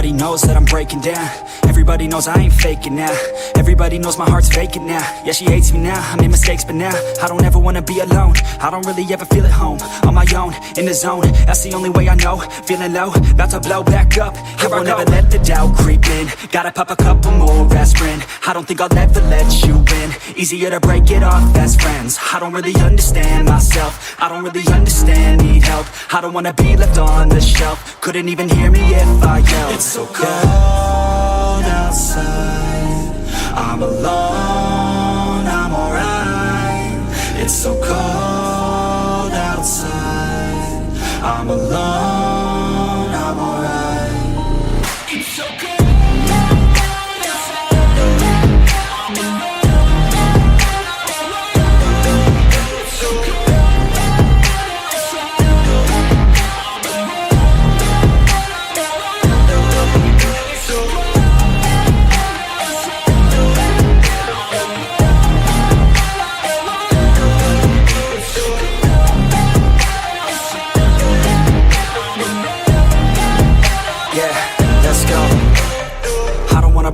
Everybody knows that I'm breaking down. Everybody knows I ain't faking now. Everybody knows my heart's vacant now. Yeah, she hates me now, I made mistakes but now I don't ever wanna be alone. I don't really ever feel at home. On my own, in the zone, that's the only way I know. Feeling low, about to blow back up. I won't ever let the doubt creep in. Gotta pop a couple more aspirin. I don't think I'll ever let you in. Easier to break it off best friends. I don't really understand myself. I don't really understand, need help. I don't wanna be left on the shelf. Couldn't even hear me if I yelled. It's so cold outside, I'm alone, I'm alright. It's so cold outside, I'm alone, I'm alright. It's so cold.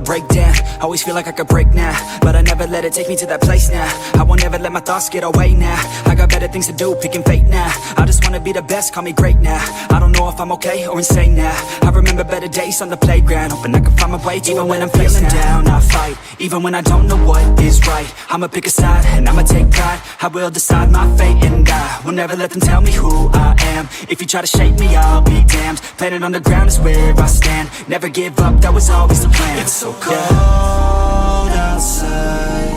Break down, always feel like I could break now, but I never let it take me to that place now. I won't ever let my thoughts get away now. I got better things to do, picking fate now. I just wanna be the best, call me great now. I don't know if I'm okay or insane now. I remember better days on the playground, hoping I can find my way. Even when I'm feeling down, I fight. Even when I don't know what is right, I'ma pick a side and I'ma take pride. I will decide my fate and I will never let them tell me who I am. If you try to shape me, I'll be damned. Planet on the ground is where I stand. Never give up, that was always the plan. It's so cold outside,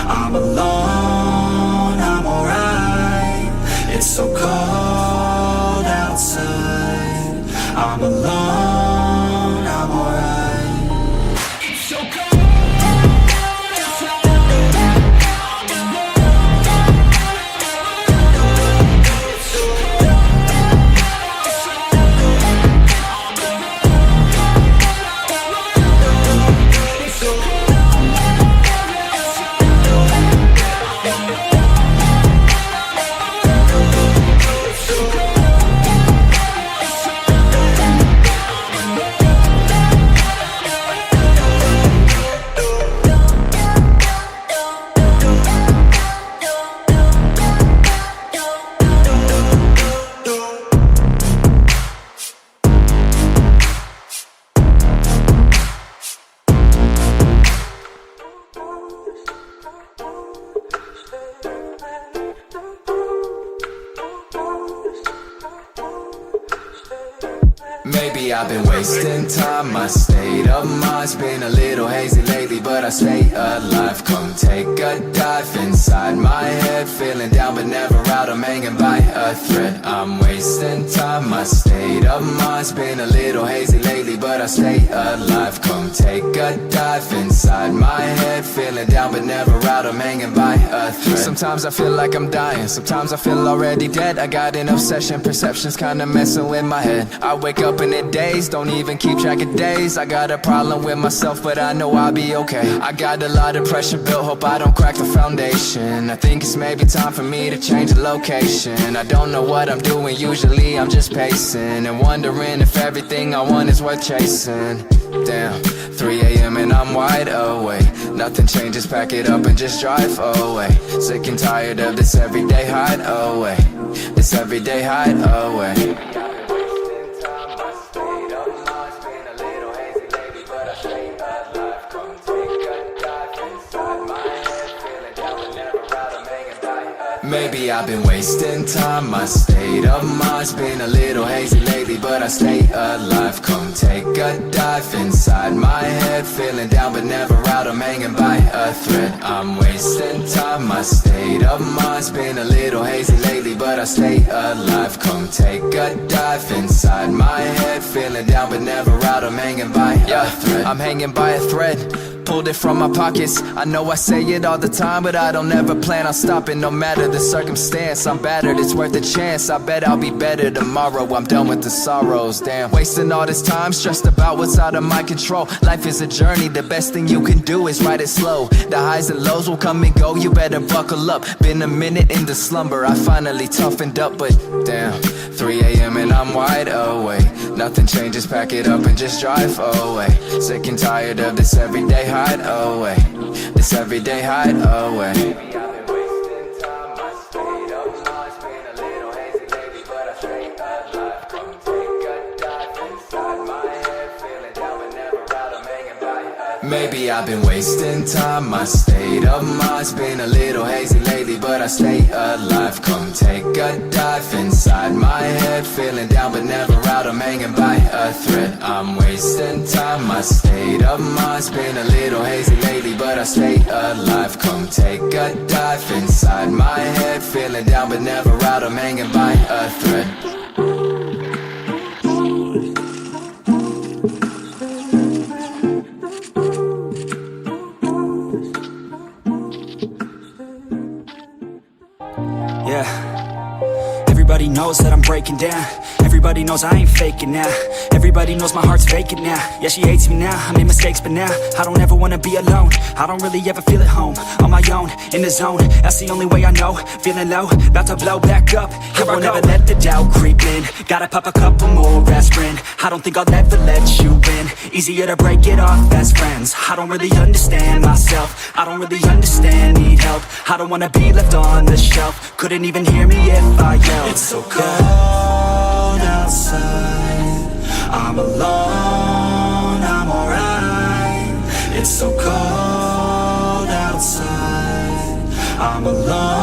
I'm alone, I'm alright. It's so cold outside, I'm alone, I'm alright. It's so cold. Maybe I've been wasting time, my state of mind's been a little hazy lately, but I stay alive. Come take a dive inside my head, feeling down but never out, I'm hanging by a thread. I'm wasting time, my state of mind's been a little hazy lately, but I stay alive. Come take a dive inside my head, feeling down but never out, I'm hanging by a thread. Sometimes I feel like I'm dying, sometimes I feel already dead. I got an obsession, perception's kinda messing with my head. I wake up in the days, don't even keep track of days. I got a problem with myself, but I know I'll be okay. I got a lot of pressure built, hope I don't crack the foundation. I think it's maybe time for me to change the location. I don't know what I'm doing, usually I'm just pacing and wondering if everything I want is worth chasing. Damn, 3 a.m. and I'm wide awake. Nothing changes, pack it up and just drive away. Sick and tired of this everyday hideaway. This everyday hideaway. Maybe I've been wasting time, my state of mind's been a little hazy lately, but I stay alive. Come take a dive inside my head, feeling down but never out, I'm hanging by a thread. I'm wasting time, my state of mind's been a little hazy lately, but I stay alive. Come take a dive inside my head, feeling down but never out, I'm hanging by a thread. I'm hanging by a thread, pulled it from my pockets. I know I say it all the time, but I don't ever plan on stopping. No matter the circumstance, I'm battered, it's worth a chance. I bet I'll be better tomorrow, I'm done with the sorrows. Damn, wasting all this time, stressed about what's out of my control. Life is a journey, the best thing you can do is ride it slow. The highs and lows will come and go, you better buckle up. Been a minute in the slumber, I finally toughened up, but damn, 3 a.m. and I'm wide awake. Nothing changes, pack it up and just drive away. Sick and tired of this everyday hideaway. This everyday hideaway. Maybe I've been wasting time, my state of mind's been a little hazy lately, but I stay alive. Come take a dive inside my head, feeling down but never out, I'm hanging by a thread. I'm wasting time, my state of mind's been a little hazy lately, but I stay alive. Come take a dive inside my head, feeling down but never out, I'm hanging by a thread. Everybody knows that I'm breaking down. Everybody knows I ain't faking now. Everybody knows my heart's vacant now. Yeah, she hates me now, I made mistakes but now I don't ever wanna be alone. I don't really ever feel at home. On my own, in the zone, that's the only way I know. Feeling low, about to blow back up. Here I won't ever let the doubt creep in. Gotta pop a couple more aspirin. I don't think I'll ever let you in. Easier to break it off best friends. I don't really understand myself. I don't really understand, need help. I don't wanna be left on the shelf. Couldn't even hear me if I yelled. It's so cold outside, I'm alone, I'm alright. It's so cold outside, I'm alone.